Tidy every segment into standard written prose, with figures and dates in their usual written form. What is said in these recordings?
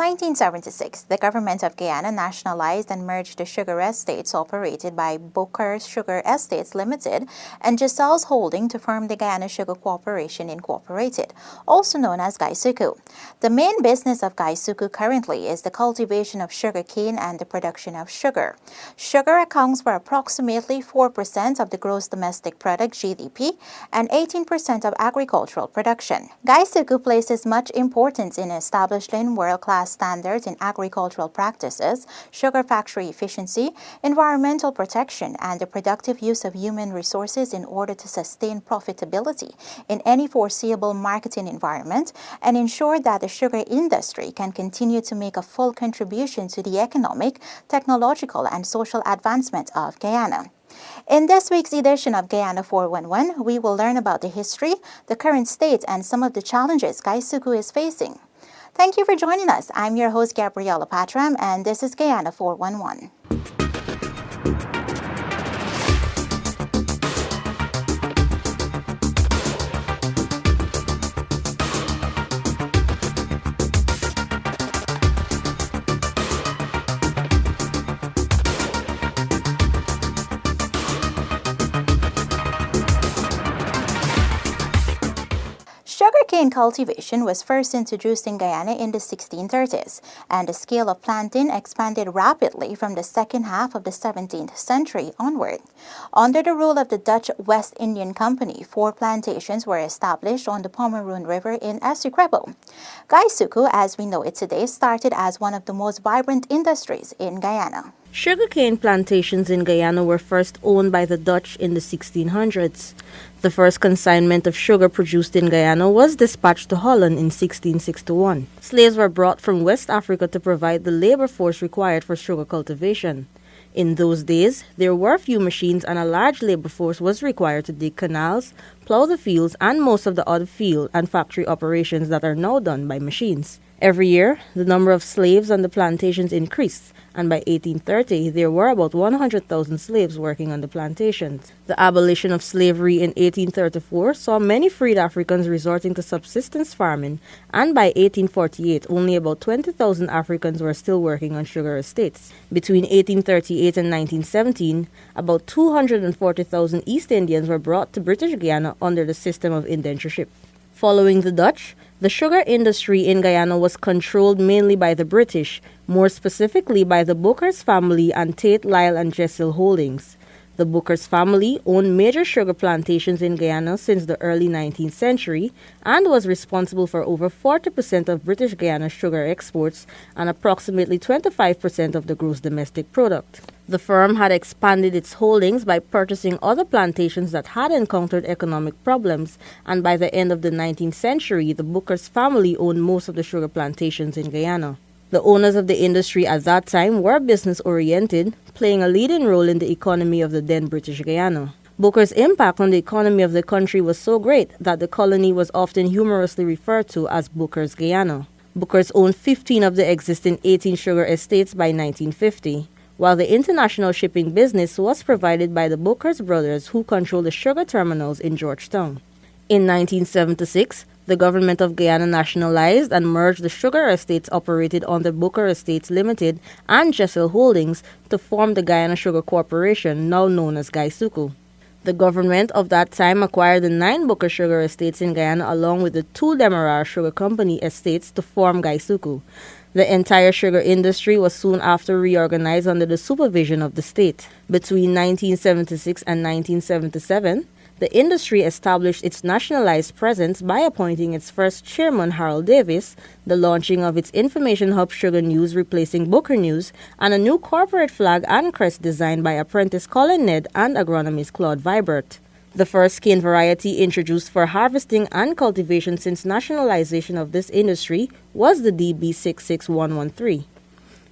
1976, the government of Guyana nationalized and merged the sugar estates operated by Booker's Sugar Estates Limited and Giselle's Holding to form the Guyana Sugar Corporation Incorporated, also known as GuySuCo. The main business of GuySuCo currently is the cultivation of sugar cane and the production of sugar. Sugar accounts for approximately 4% of the gross domestic product (GDP) and 18% of agricultural production. GuySuCo places much importance in establishing world-class standards in agricultural practices, sugar factory efficiency, environmental protection, and the productive use of human resources in order to sustain profitability in any foreseeable marketing environment and ensure that the sugar industry can continue to make a full contribution to the economic, technological, and social advancement of Guyana. In this week's edition of Guyana 411, we will learn about the history, the current state, and some of the challenges GuySuCo is facing. Thank you for joining us. I'm your host, Gabriela Patram, and this is Guyana 411. Sugarcane cultivation was first introduced in Guyana in the 1630s, and the scale of planting expanded rapidly from the second half of the 17th century onward. Under the rule of the Dutch West Indian Company, 4 plantations were established on the Pomeroon River in Essequibo. GuySuCo, as we know it today, started as one of the most vibrant industries in Guyana. Sugarcane plantations in Guyana were first owned by the Dutch in the 1600s. The first consignment of sugar produced in Guyana was dispatched to Holland in 1661. Slaves were brought from West Africa to provide the labor force required for sugar cultivation. In those days, there were few machines and a large labor force was required to dig canals, plow the fields, and most of the other field and factory operations that are now done by machines. Every year, the number of slaves on the plantations increased, and by 1830, there were about 100,000 slaves working on the plantations. The abolition of slavery in 1834 saw many freed Africans resorting to subsistence farming, and by 1848, only about 20,000 Africans were still working on sugar estates. Between 1838 and 1917, about 240,000 East Indians were brought to British Guyana under the system of indentureship. Following the Dutch, the sugar industry in Guyana was controlled mainly by the British, more specifically by the Booker's family and Tate, Lyle and Jessil Holdings. The Booker's family owned major sugar plantations in Guyana since the early 19th century and was responsible for over 40% of British Guyana's sugar exports and approximately 25% of the gross domestic product. The firm had expanded its holdings by purchasing other plantations that had encountered economic problems, and by the end of the 19th century, the Booker's family owned most of the sugar plantations in Guyana. The owners of the industry at that time were business-oriented, playing a leading role in the economy of the then British Guyana. Booker's impact on the economy of the country was so great that the colony was often humorously referred to as Booker's Guyana. Booker's owned 15 of the existing 18 sugar estates by 1950. While the international shipping business was provided by the Booker's brothers, who controlled the sugar terminals in Georgetown. In 1976, the government of Guyana nationalized and merged the sugar estates operated under Booker Estates Limited and Jessil Holdings to form the Guyana Sugar Corporation, now known as GuySuCo. The government of that time acquired the 9 Booker sugar estates in Guyana along with the 2 Demerara Sugar Company estates to form GuySuCo. The entire sugar industry was soon after reorganized under the supervision of the state. Between 1976 and 1977, the industry established its nationalized presence by appointing its first chairman, Harold Davis, the launching of its information hub Sugar News replacing Booker News, and a new corporate flag and crest designed by apprentice Colin Ned and agronomist Claude Vibert. The first cane variety introduced for harvesting and cultivation since nationalization of this industry was the DB66113.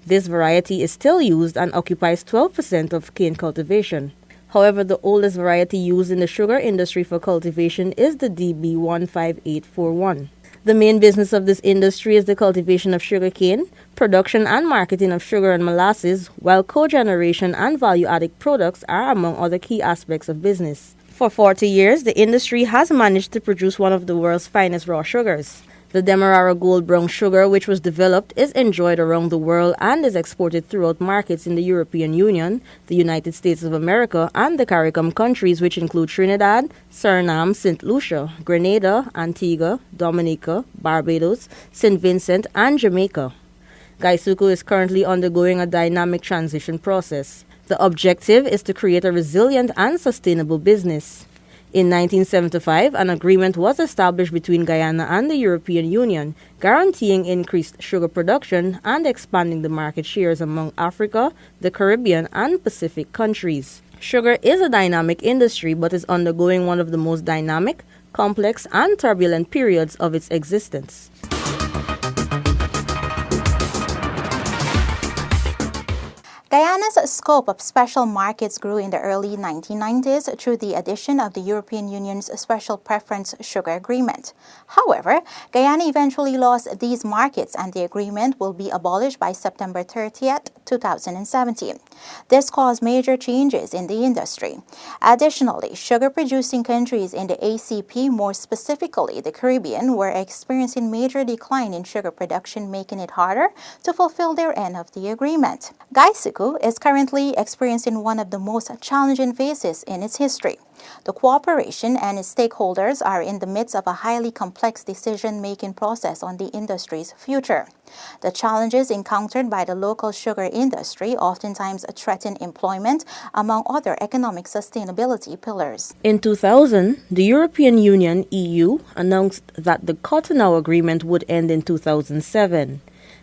This variety is still used and occupies 12% of cane cultivation. However, the oldest variety used in the sugar industry for cultivation is the DB15841. The main business of this industry is the cultivation of sugarcane, production and marketing of sugar and molasses, while cogeneration and value-added products are among other key aspects of business. For 40 years, the industry has managed to produce one of the world's finest raw sugars. The Demerara Gold Brown sugar, which was developed, is enjoyed around the world and is exported throughout markets in the European Union, the United States of America, and the CARICOM countries, which include Trinidad, Suriname, St. Lucia, Grenada, Antigua, Dominica, Barbados, St. Vincent, and Jamaica. GuySuCo is currently undergoing a dynamic transition process. The objective is to create a resilient and sustainable business. In 1975, an agreement was established between Guyana and the European Union, guaranteeing increased sugar production and expanding the market shares among Africa, the Caribbean, and Pacific countries. Sugar is a dynamic industry but is undergoing one of the most dynamic, complex, and turbulent periods of its existence. Guyana's scope of special markets grew in the early 1990s through the addition of the European Union's Special Preference Sugar Agreement. However, Guyana eventually lost these markets and the agreement will be abolished by September 30th, 2017. This caused major changes in the industry. Additionally, sugar-producing countries in the ACP, more specifically the Caribbean, were experiencing major decline in sugar production, making it harder to fulfill their end of the agreement. GuySuCo is currently experiencing one of the most challenging phases in its history. The cooperation and its stakeholders are in the midst of a highly complex decision-making process on the industry's future. The challenges encountered by the local sugar industry oftentimes threaten employment, among other economic sustainability pillars. In 2000, the European Union (EU) announced that the Cotonou Agreement would end in 2007.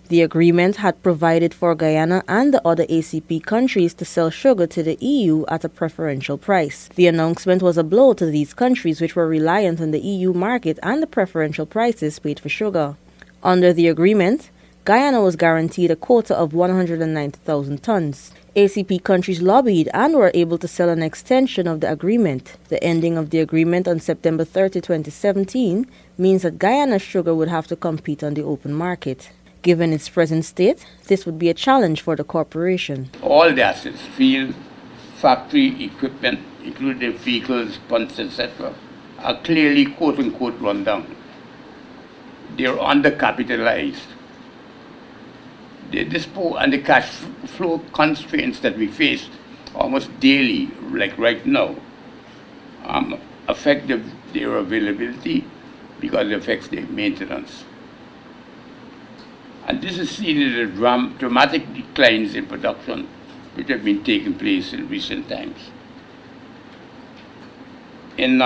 The agreement had provided for Guyana and the other ACP countries to sell sugar to the EU at a preferential price. The announcement was a blow to these countries, which were reliant on the EU market and the preferential prices paid for sugar. Under the agreement, Guyana was guaranteed a quota of 190,000 tons. ACP countries lobbied and were able to sell an extension of the agreement. The ending of the agreement on September 30, 2017 means that Guyana's sugar would have to compete on the open market. Given its present state, this would be a challenge for the corporation. All the assets, field, factory, equipment, including vehicles, pumps, etc., are clearly quote-unquote run down. They're undercapitalized. The dispo and the cash flow constraints that we face almost daily, like right now, affect their availability because it affects their maintenance. And this is seen in the dramatic declines in production which have been taking place in recent times. In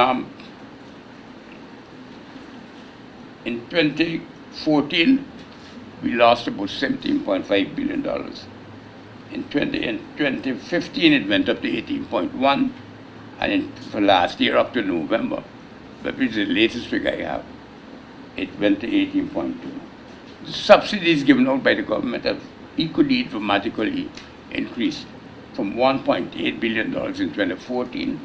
2014, we lost about $17.5 billion. In 2015, it went up to 18.1, and for last year up to November, that is the latest figure I have, it went to 18.2. The subsidies given out by the government have equally dramatically increased from $1.8 billion in 2014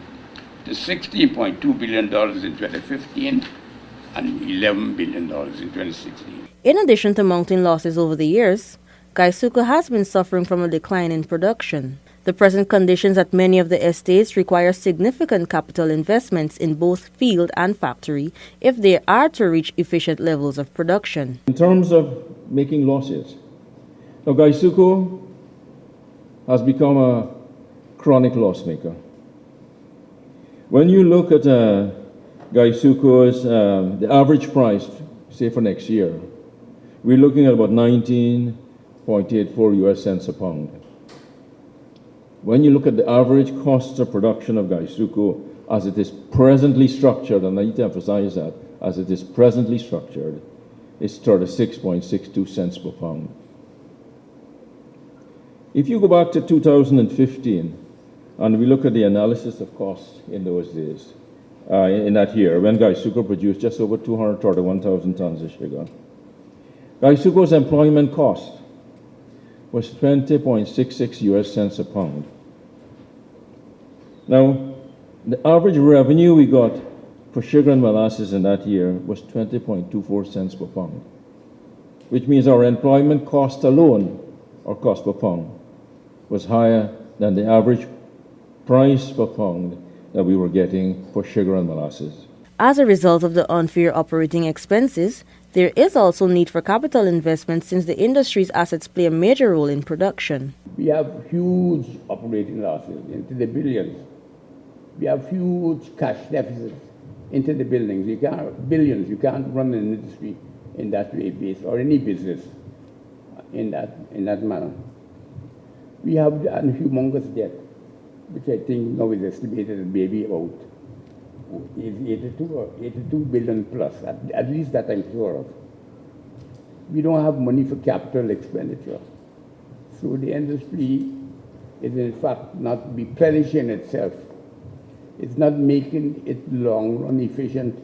to $16.2 billion in 2015 and $11 billion in 2016. In addition to mounting losses over the years, GuySuCo has been suffering from a decline in production. The present conditions at many of the estates require significant capital investments in both field and factory if they are to reach efficient levels of production. In terms of making losses, now GuySuCo has become a chronic loss maker. When you look at GuySuCo's the average price, say for next year, we're looking at about 19.84 US cents a pound. When you look at the average cost of production of GuySuCo as it is presently structured, and I need to emphasize that, as it is presently structured, it's 36.62 cents per pound. If you go back to 2015, and we look at the analysis of costs in those days, in that year, when GuySuCo produced just over 231,000 tons of sugar, GuySuCo's employment cost was 20.66 US cents a pound. Now, the average revenue we got for sugar and molasses in that year was 20.24 cents per pound, which means our employment cost alone, or cost per pound, was higher than the average price per pound that we were getting for sugar and molasses. As a result of the unfair operating expenses, There is also need for capital investment since the industry's assets play a major role in production. We have huge operating losses into the billions. We have huge cash deficits into the billions. You can't run an industry in that way based, or any business in that manner. We have a humongous debt, which I think now is estimated at maybe about 82 billion plus, at least that I'm sure of. We don't have money for capital expenditure. So the industry is in fact not replenishing itself. It's not making it long-run efficient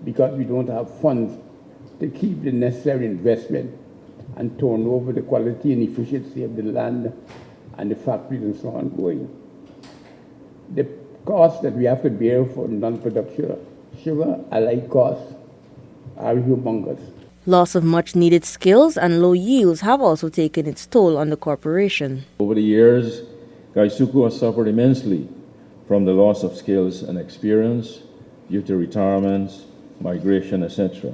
because we don't have funds to keep the necessary investment and turn over the quality and efficiency of the land and the factories and so on going. The costs that we have to bear for non-production sugar, allied costs, are humongous. Loss of much-needed skills and low yields have also taken its toll on the corporation. Over the years, GuySuCo has suffered immensely from the loss of skills and experience due to retirements, migration, etc.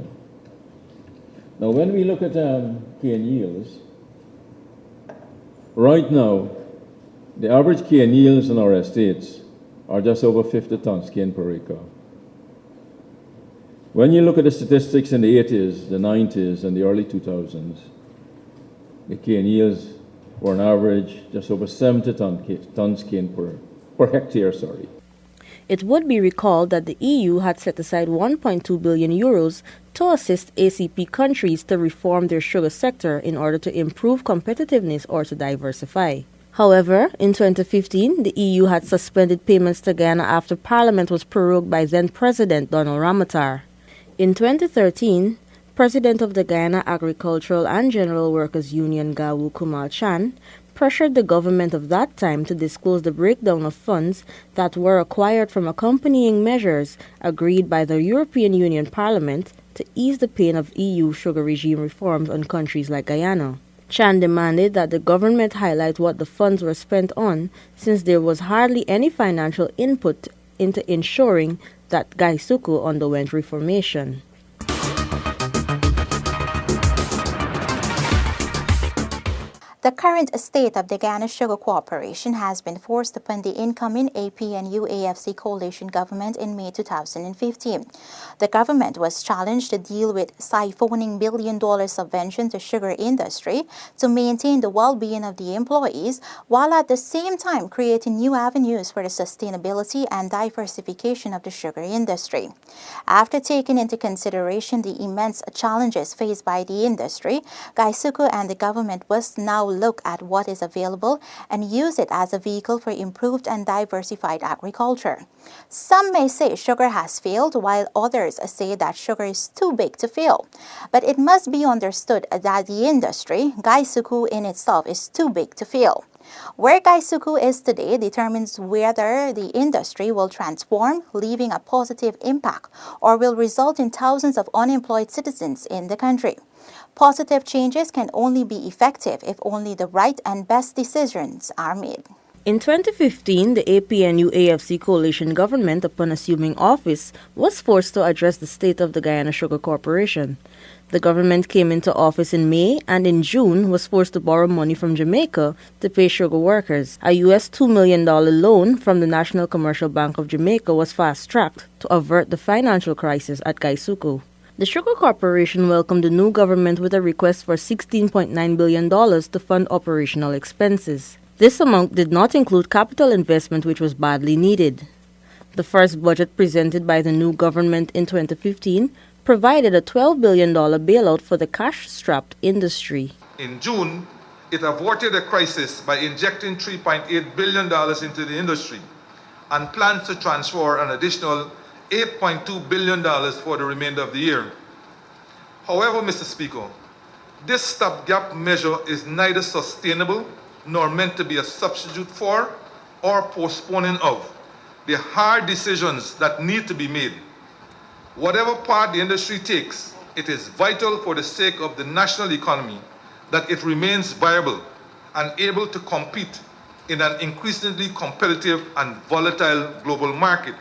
Now, when we look at cane yields, right now, the average cane yields in our estates are just over 50 tons cane per acre. When you look at the statistics in the 80s, the 90s, and the early 2000s, the cane yields were on average just over 70 tons cane per hectare. It would be recalled that the EU had set aside 1.2 billion euros to assist ACP countries to reform their sugar sector in order to improve competitiveness or to diversify. However, in 2015, the EU had suspended payments to Guyana after Parliament was prorogued by then-President Donald Ramotar. In 2013, President of the Guyana Agricultural and General Workers Union, Gawu Kumal Chan, pressured the government of that time to disclose the breakdown of funds that were acquired from accompanying measures agreed by the European Union Parliament to ease the pain of EU sugar regime reforms on countries like Guyana. Chan demanded that the government highlight what the funds were spent on, since there was hardly any financial input into ensuring that GuySuCo underwent reformation. The current state of the Guyana Sugar Corporation has been forced upon the incoming APNU-AFC coalition government in May 2015. The government was challenged to deal with siphoning billion-dollar subvention to sugar industry to maintain the well-being of the employees, while at the same time creating new avenues for the sustainability and diversification of the sugar industry. After taking into consideration the immense challenges faced by the industry, GuySuCo and the government must now look at what is available and use it as a vehicle for improved and diversified agriculture. Some may say sugar has failed, while others say that sugar is too big to fail. But it must be understood that the industry, GuySuCo in itself, is too big to fail. Where GuySuCo is today determines whether the industry will transform, leaving a positive impact, or will result in thousands of unemployed citizens in the country. Positive changes can only be effective if only the right and best decisions are made. In 2015, the APNU-AFC coalition government, upon assuming office, was forced to address the state of the Guyana Sugar Corporation. The government came into office in May and in June was forced to borrow money from Jamaica to pay sugar workers. A US $2 million loan from the National Commercial Bank of Jamaica was fast-tracked to avert the financial crisis at GuySuCo. The Sugar Corporation welcomed the new government with a request for $16.9 billion to fund operational expenses. This amount did not include capital investment, which was badly needed. The first budget presented by the new government in 2015 provided a $12 billion bailout for the cash-strapped industry. In June, it averted the crisis by injecting $3.8 billion into the industry and plans to transfer an additional $8.2 billion for the remainder of the year. However, Mr. Speaker, this stopgap measure is neither sustainable nor meant to be a substitute for or postponing of the hard decisions that need to be made. Whatever part the industry takes, it is vital for the sake of the national economy that it remains viable and able to compete in an increasingly competitive and volatile global market.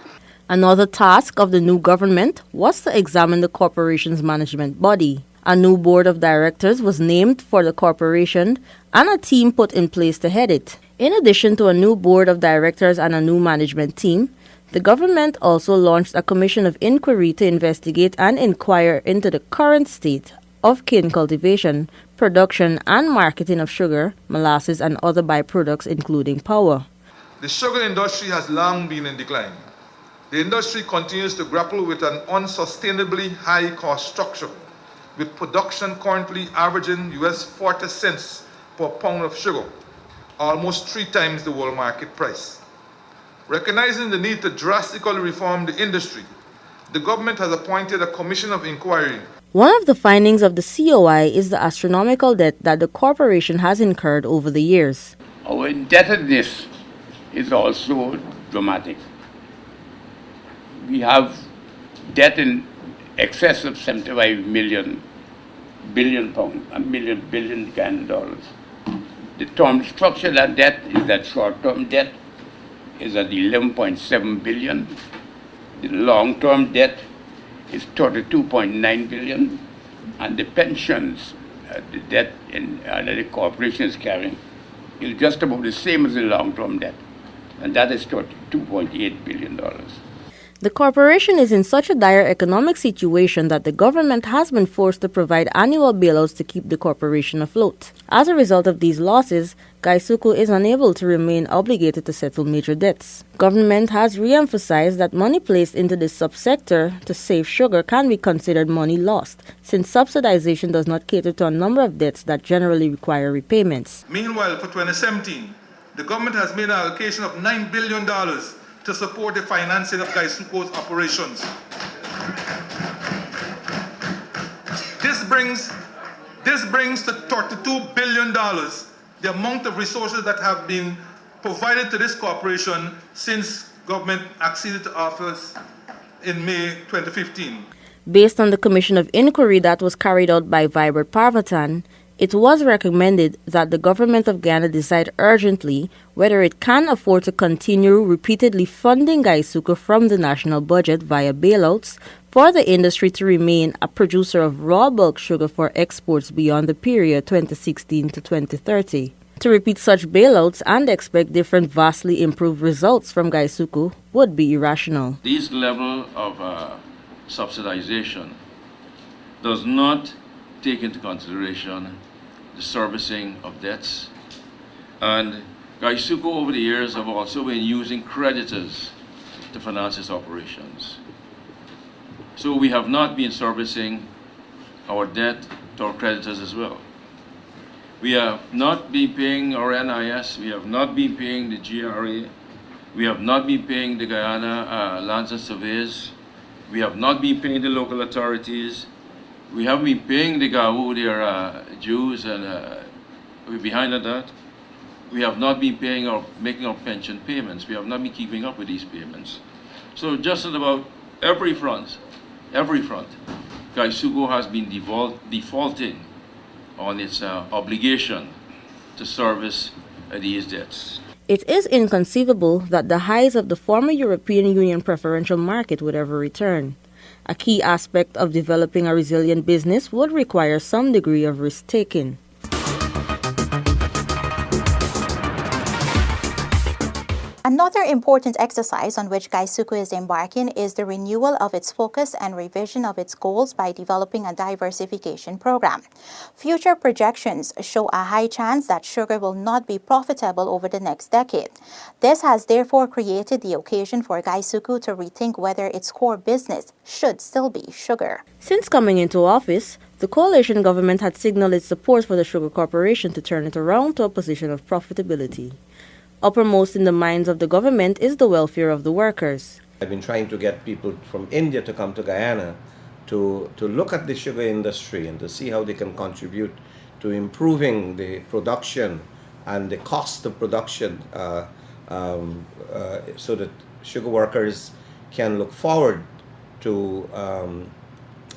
Another task of the new government was to examine the corporation's management body. A new board of directors was named for the corporation and a team put in place to head it. In addition to a new board of directors and a new management team, the government also launched a commission of inquiry to investigate and inquire into the current state of cane cultivation, production and marketing of sugar, molasses and other byproducts including power. The sugar industry has long been in decline. The industry continues to grapple with an unsustainably high cost structure, with production currently averaging US 40 cents per pound of sugar, almost 3 times the world market price. Recognizing the need to drastically reform the industry, the government has appointed a commission of inquiry. One of the findings of the COI is the astronomical debt that the corporation has incurred over the years. Our indebtedness is also dramatic. We have debt in excess of 75 billion Guyana dollars. The term structure of that debt is that short-term debt is at 11.7 billion. The long-term debt is 32.9 billion, and the pensions, the debt that the corporation is carrying, is just about the same as the long-term debt, and that is $32.8 billion. The corporation is in such a dire economic situation that the government has been forced to provide annual bailouts to keep the corporation afloat. As a result of these losses, GuySuCo is unable to remain obligated to settle major debts. Government has re-emphasized that money placed into this subsector to save sugar can be considered money lost, since subsidization does not cater to a number of debts that generally require repayments. Meanwhile, for 2017, the government has made an allocation of $9 billion to support the financing of GuySuCo's operations. This brings to $32 billion the amount of resources that have been provided to this corporation since government acceded to office in May 2015. Based on the commission of inquiry that was carried out by Vibert Parvatan, it was recommended that the government of Guyana decide urgently whether it can afford to continue repeatedly funding GuySuCo from the national budget via bailouts for the industry to remain a producer of raw bulk sugar for exports beyond the period 2016 to 2030. To repeat such bailouts and expect different vastly improved results from GuySuCo would be irrational. This level of subsidization does not take into consideration the servicing of debts, and GuySuCo over the years have also been using creditors to finance its operations. So we have not been servicing our debt to our creditors as well. We have not been paying our NIS, we have not been paying the GRA, we have not been paying the Guyana lands and surveys, we have not been paying the local authorities, we haven't been paying the GAU their dues, and we're behind on that. We have not been making our pension payments. We have not been keeping up with these payments. So just at about every front, GuySuCo has been defaulting on its obligation to service these debts. It is inconceivable that the highs of the former European Union preferential market would ever return. A key aspect of developing a resilient business would require some degree of risk-taking. Another important exercise on which GuySuCo is embarking is the renewal of its focus and revision of its goals by developing a diversification program. Future projections show a high chance that sugar will not be profitable over the next decade. This has therefore created the occasion for GuySuCo to rethink whether its core business should still be sugar. Since coming into office, the coalition government had signaled its support for the sugar corporation to turn it around to a position of profitability. Uppermost in the minds of the government is the welfare of the workers. I've been trying to get people from India to come to Guyana to look at the sugar industry and to see how they can contribute to improving the production and the cost of production so that sugar workers can look forward to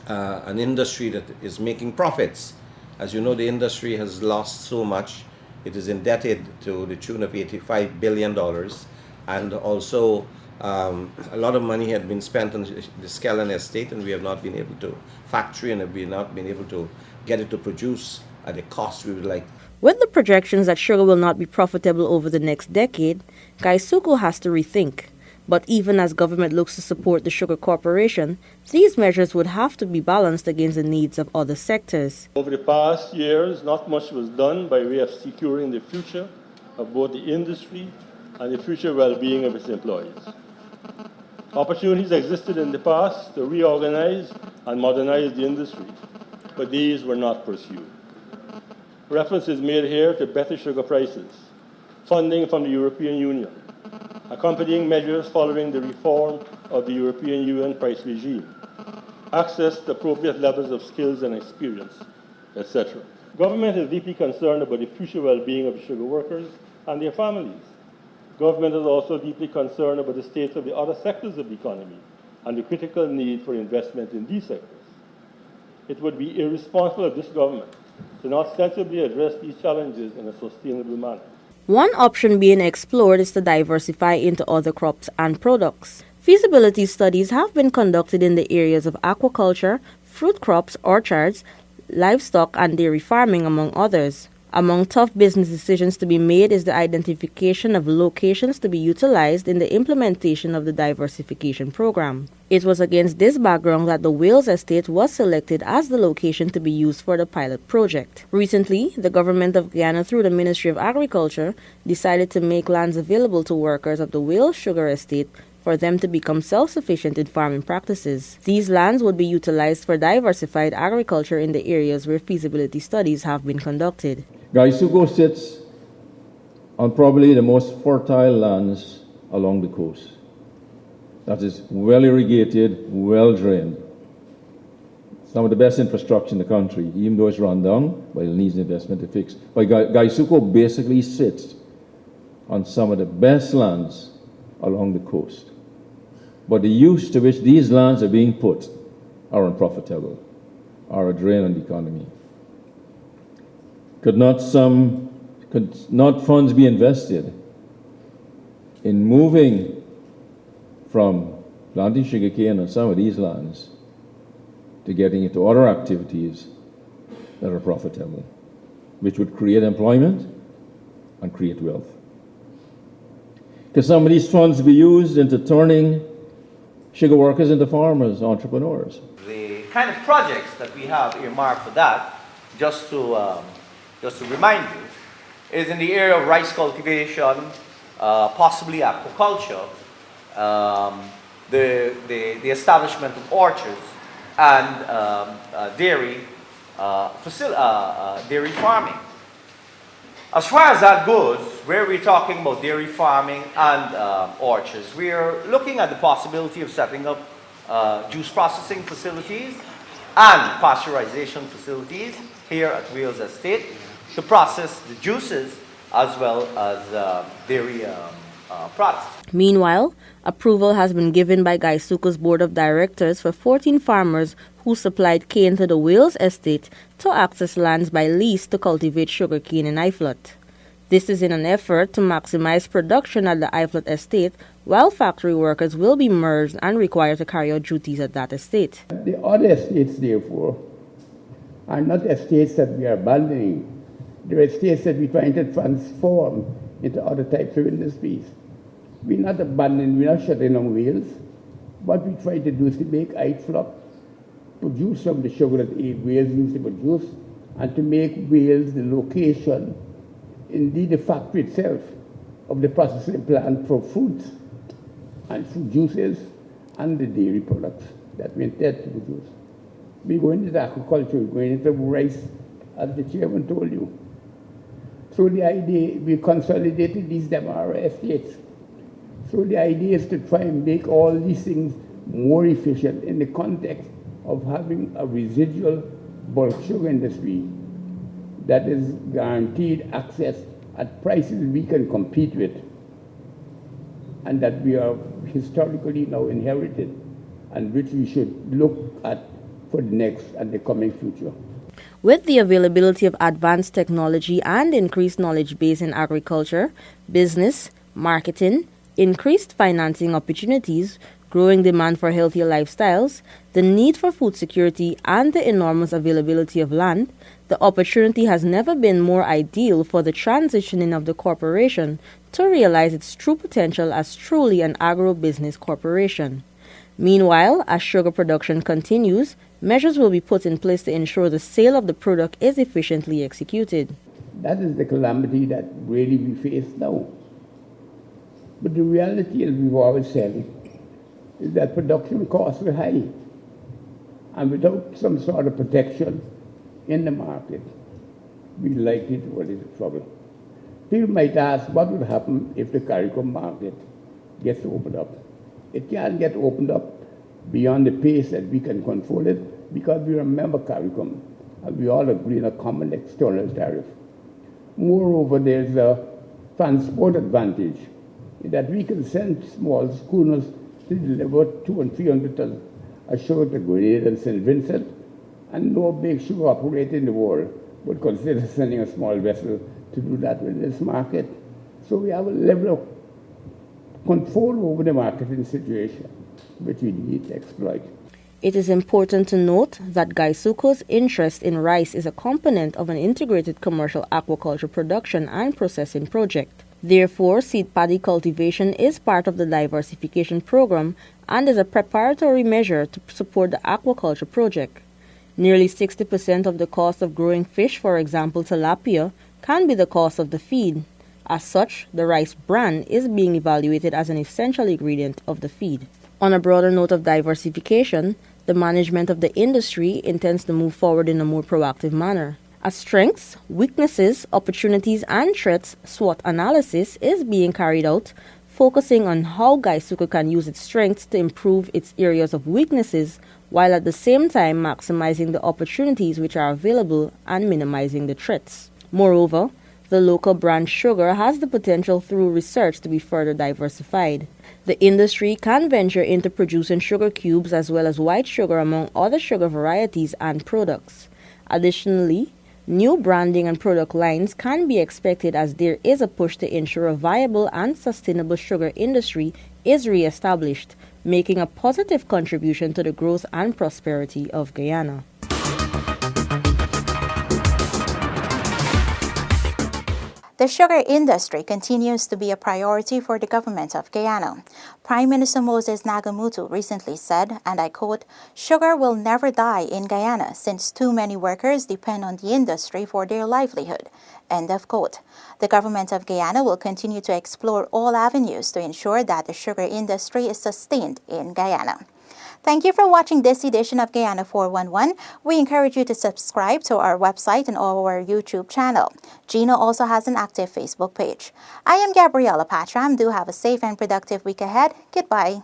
an industry that is making profits. As you know, the industry has lost so much. It is indebted to the tune of $85 billion, and also A lot of money had been spent on the Skellen estate, and we have not been able to factory, and we have not been able to get it to produce at the cost we would like. With the projections that sugar will not be profitable over the next decade, GuySuCo has to rethink. But even as government looks to support the sugar corporation, these measures would have to be balanced against the needs of other sectors. Over the past years, not much was done by way of securing the future of both the industry and the future well-being of its employees. Opportunities existed in the past to reorganize and modernize the industry, but these were not pursued. Reference is made here to better sugar prices, funding from the European Union, accompanying measures following the reform of the European Union price regime, access to appropriate levels of skills and experience, etc. Government is deeply concerned about the future well-being of sugar workers and their families. Government is also deeply concerned about the state of the other sectors of the economy and the critical need for investment in these sectors. It would be irresponsible of this government to not sensibly address these challenges in a sustainable manner. One option being explored is to diversify into other crops and products. Feasibility studies have been conducted in the areas of aquaculture, fruit crops, orchards, livestock, and dairy farming, among others. Among tough business decisions to be made is the identification of locations to be utilized in the implementation of the diversification program. It was against this background that the Wales estate was selected as the location to be used for the pilot project. Recently, the government of Guyana, through the Ministry of Agriculture, decided to make lands available to workers of the Wales sugar estate for them to become self-sufficient in farming practices. These lands would be utilized for diversified agriculture in the areas where feasibility studies have been conducted. GuySuCo sits on probably the most fertile lands along the coast. That is well irrigated, well drained. Some of the best infrastructure in the country, even though it's run down, but it needs investment to fix. But GuySuCo basically sits on some of the best lands along the coast. But the use to which these lands are being put are unprofitable, are a drain on the economy. Could not funds be invested in moving from planting sugarcane on some of these lands to getting into other activities that are profitable, which would create employment and create wealth? Could some of these funds be used into turning sugar workers into farmers, entrepreneurs? The kind of projects that we have earmarked for that, just to remind you, is in the area of rice cultivation, possibly aquaculture, the establishment of orchards, and dairy farming. As far as that goes, where we're talking about dairy farming and orchards, we're looking at the possibility of setting up juice processing facilities and pasteurization facilities here at Wales Estate to process the juices as well as dairy products. Meanwhile, approval has been given by GuySuCo's board of directors for 14 farmers who supplied cane to the Wales estate to access lands by lease to cultivate sugarcane in Iflot. This is in an effort to maximize production at the Iflot estate, while factory workers will be merged and required to carry out duties at that estate. The other estates, therefore, are not estates that we are abandoning. They're estates that we're trying to transform into other types of industries. We're not abandoning, we're not shutting down Wales. What we try to do is to make Iflot produce some of the sugar that Wales used to produce, and to make Wales the location, indeed the factory itself, of the processing plant for fruits and fruit juices and the dairy products that we intend to produce. We're going into aquaculture, we're going into rice, as the chairman told you. So the idea, we consolidated these Damara estates. So the idea is to try and make all these things more efficient in the context of having a residual bulk sugar industry that is guaranteed access at prices we can compete with, and that we are historically now inherited, and which we should look at for the next and the coming future. With the availability of advanced technology and increased knowledge base in agriculture, business, marketing, increased financing opportunities, growing demand for healthier lifestyles, the need for food security, and the enormous availability of land, the opportunity has never been more ideal for the transitioning of the corporation to realize its true potential as truly an agro-business corporation. Meanwhile, as sugar production continues, measures will be put in place to ensure the sale of the product is efficiently executed. That is the calamity that really we face now. But the reality, as we've always said, is that production costs are high. And without some sort of protection in the market, we're likely to run into trouble. People might ask what would happen if the CARICOM market gets opened up. It can't get opened up beyond the pace that we can control it because we remember CARICOM and we all agree on a common external tariff. Moreover, there's a transport advantage in that we can send small schooners to deliver 200 and 300 tons of sugar to Grenada and St. Vincent, and no big sugar operator in the world would consider sending a small vessel to do that in this market. So we have a level of control over the marketing situation, which we need to exploit. It is important to note that GuySuCo's interest in rice is a component of an integrated commercial aquaculture production and processing project. Therefore, seed paddy cultivation is part of the diversification program and is a preparatory measure to support the aquaculture project. Nearly 60% of the cost of growing fish, for example tilapia, can be the cost of the feed. As such, the rice bran is being evaluated as an essential ingredient of the feed. On a broader note of diversification, the management of the industry intends to move forward in a more proactive manner. A strengths, weaknesses, opportunities, and threats SWOT analysis is being carried out, focusing on how GuySuCo can use its strengths to improve its areas of weaknesses, while at the same time maximizing the opportunities which are available and minimizing the threats. Moreover, the local brand sugar has the potential through research to be further diversified. The industry can venture into producing sugar cubes as well as white sugar among other sugar varieties and products. Additionally, new branding and product lines can be expected as there is a push to ensure a viable and sustainable sugar industry is re-established, making a positive contribution to the growth and prosperity of Guyana. The sugar industry continues to be a priority for the government of Guyana. Prime Minister Moses Nagamutu recently said, and I quote, "Sugar will never die in Guyana since too many workers depend on the industry for their livelihood." End of quote. The government of Guyana will continue to explore all avenues to ensure that the sugar industry is sustained in Guyana. Thank you for watching this edition of Guyana 411. We encourage you to subscribe to our website and our YouTube channel. Gina also has an active Facebook page. I am Gabriella Patram. Do have a safe and productive week ahead. Goodbye.